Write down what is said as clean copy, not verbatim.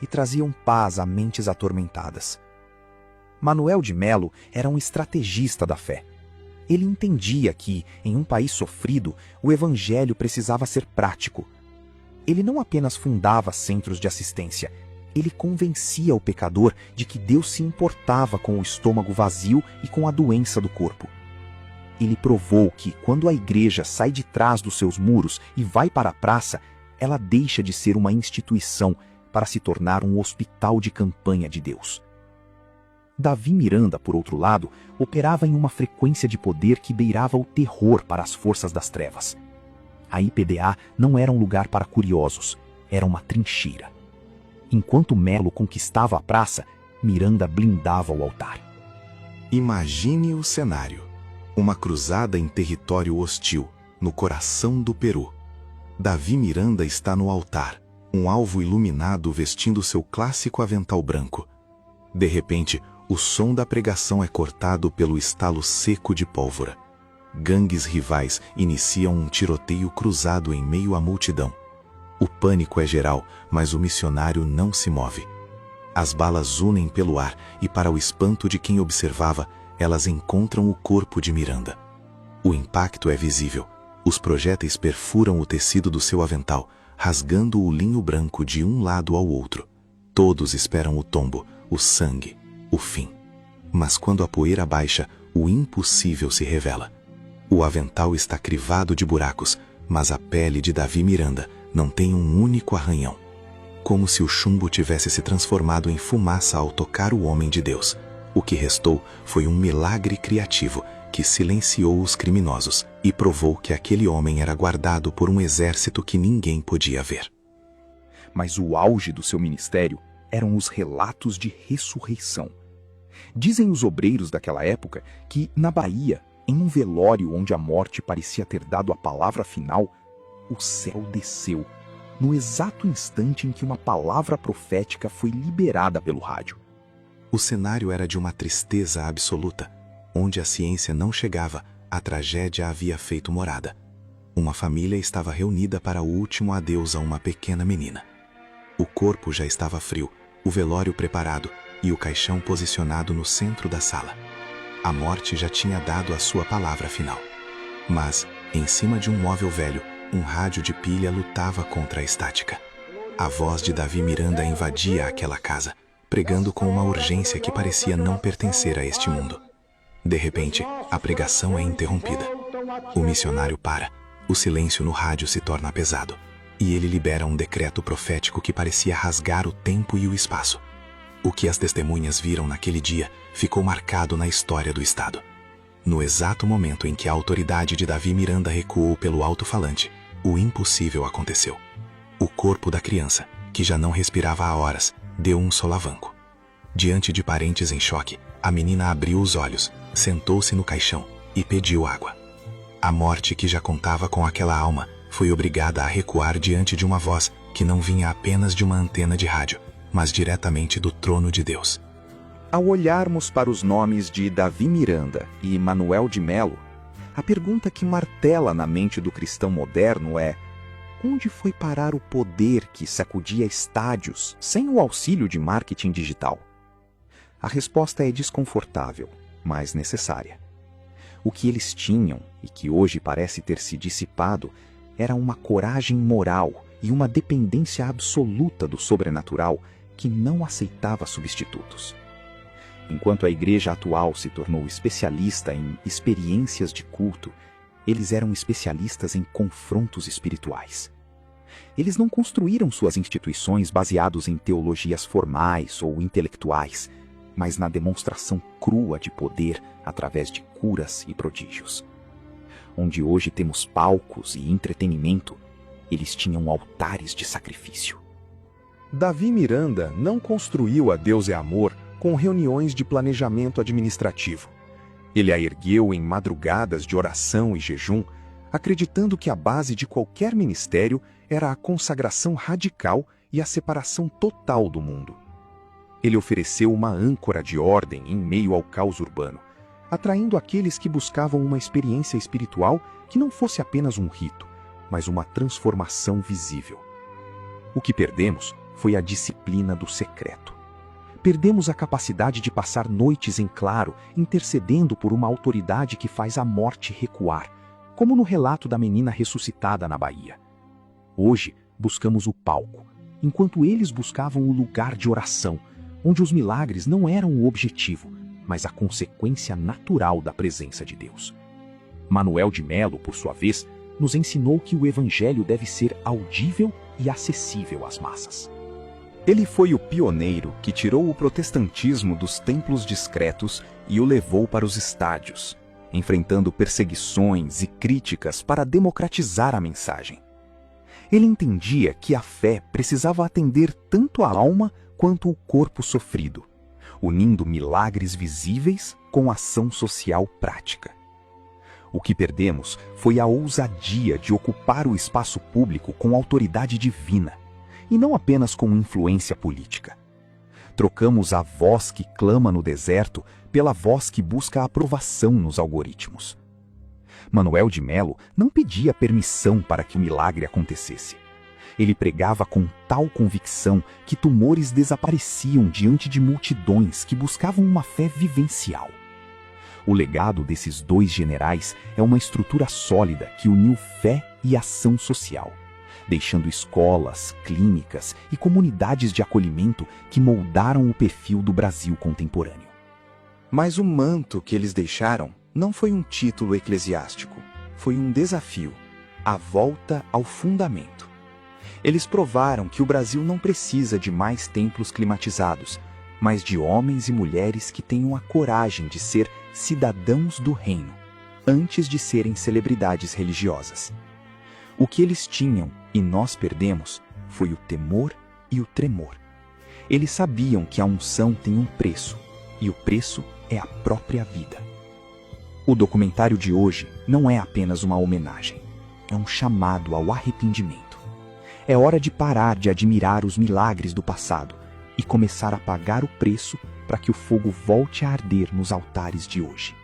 e traziam paz a mentes atormentadas. Manuel de Melo era um estrategista da fé. Ele entendia que, em um país sofrido, o evangelho precisava ser prático. Ele não apenas fundava centros de assistência, ele convencia o pecador de que Deus se importava com o estômago vazio e com a doença do corpo. Ele provou que, quando a igreja sai de trás dos seus muros e vai para a praça, ela deixa de ser uma instituição para se tornar um hospital de campanha de Deus. Davi Miranda, por outro lado, operava em uma frequência de poder que beirava o terror para as forças das trevas. A IPDA não era um lugar para curiosos, era uma trincheira. Enquanto Melo conquistava a praça, Miranda blindava o altar. Imagine o cenário. Uma cruzada em território hostil, no coração do Peru. Davi Miranda está no altar, um alvo iluminado vestindo seu clássico avental branco. De repente, o som da pregação é cortado pelo estalo seco de pólvora. Gangues rivais iniciam um tiroteio cruzado em meio à multidão. O pânico é geral, mas o missionário não se move. As balas unem pelo ar e, para o espanto de quem observava, elas encontram o corpo de Miranda. O impacto é visível. Os projéteis perfuram o tecido do seu avental, rasgando o linho branco de um lado ao outro. Todos esperam o tombo, o sangue, o fim. Mas quando a poeira baixa, o impossível se revela. O avental está crivado de buracos, mas a pele de Davi Miranda não tem um único arranhão. Como se o chumbo tivesse se transformado em fumaça ao tocar o homem de Deus. O que restou foi um milagre criativo que silenciou os criminosos e provou que aquele homem era guardado por um exército que ninguém podia ver. Mas o auge do seu ministério eram os relatos de ressurreição. Dizem os obreiros daquela época que, na Bahia, em um velório onde a morte parecia ter dado a palavra final, o céu desceu, no exato instante em que uma palavra profética foi liberada pelo rádio. O cenário era de uma tristeza absoluta. Onde a ciência não chegava, a tragédia havia feito morada. Uma família estava reunida para o último adeus a uma pequena menina. O corpo já estava frio, o velório preparado e o caixão posicionado no centro da sala. A morte já tinha dado a sua palavra final. Mas, em cima de um móvel velho, um rádio de pilha lutava contra a estática. A voz de Davi Miranda invadia aquela casa, pregando com uma urgência que parecia não pertencer a este mundo. De repente, a pregação é interrompida. O missionário para, o silêncio no rádio se torna pesado, e ele libera um decreto profético que parecia rasgar o tempo e o espaço. O que as testemunhas viram naquele dia ficou marcado na história do Estado. No exato momento em que a autoridade de Davi Miranda recuou pelo alto-falante, o impossível aconteceu. O corpo da criança, que já não respirava há horas, deu um solavanco. Diante de parentes em choque, a menina abriu os olhos, sentou-se no caixão e pediu água. A morte, que já contava com aquela alma, foi obrigada a recuar diante de uma voz que não vinha apenas de uma antena de rádio, mas diretamente do trono de Deus. Ao olharmos para os nomes de Davi Miranda e Manuel de Melo, a pergunta que martela na mente do cristão moderno é: onde foi parar o poder que sacudia estádios sem o auxílio de marketing digital? A resposta é desconfortável, mas necessária. O que eles tinham, e que hoje parece ter se dissipado, era uma coragem moral e uma dependência absoluta do sobrenatural que não aceitava substitutos. Enquanto a igreja atual se tornou especialista em experiências de culto, eles eram especialistas em confrontos espirituais. Eles não construíram suas instituições baseados em teologias formais ou intelectuais, mas na demonstração crua de poder através de curas e prodígios. Onde hoje temos palcos e entretenimento, eles tinham altares de sacrifício. Davi Miranda não construiu a Deus é Amor com reuniões de planejamento administrativo. Ele a ergueu em madrugadas de oração e jejum, acreditando que a base de qualquer ministério era a consagração radical e a separação total do mundo. Ele ofereceu uma âncora de ordem em meio ao caos urbano, atraindo aqueles que buscavam uma experiência espiritual que não fosse apenas um rito, mas uma transformação visível. O que perdemos foi a disciplina do secreto. Perdemos a capacidade de passar noites em claro, intercedendo por uma autoridade que faz a morte recuar, como no relato da menina ressuscitada na Bahia. Hoje, buscamos o palco, enquanto eles buscavam o lugar de oração, onde os milagres não eram o objetivo, mas a consequência natural da presença de Deus. Manuel de Melo, por sua vez, nos ensinou que o evangelho deve ser audível e acessível às massas. Ele foi o pioneiro que tirou o protestantismo dos templos discretos e o levou para os estádios, enfrentando perseguições e críticas para democratizar a mensagem. Ele entendia que a fé precisava atender tanto a alma quanto o corpo sofrido, unindo milagres visíveis com ação social prática. O que perdemos foi a ousadia de ocupar o espaço público com autoridade divina, e não apenas com influência política. Trocamos a voz que clama no deserto pela voz que busca a aprovação nos algoritmos. Manuel de Melo não pedia permissão para que o milagre acontecesse. Ele pregava com tal convicção que tumores desapareciam diante de multidões que buscavam uma fé vivencial. O legado desses dois generais é uma estrutura sólida que uniu fé e ação social, deixando escolas, clínicas e comunidades de acolhimento que moldaram o perfil do Brasil contemporâneo. Mas o manto que eles deixaram não foi um título eclesiástico, foi um desafio, a volta ao fundamento. Eles provaram que o Brasil não precisa de mais templos climatizados, mas de homens e mulheres que tenham a coragem de ser cidadãos do reino, antes de serem celebridades religiosas. O que eles tinham e nós perdemos foi o temor e o tremor. Eles sabiam que a unção tem um preço, e o preço é a própria vida. O documentário de hoje não é apenas uma homenagem, é um chamado ao arrependimento. É hora de parar de admirar os milagres do passado e começar a pagar o preço para que o fogo volte a arder nos altares de hoje.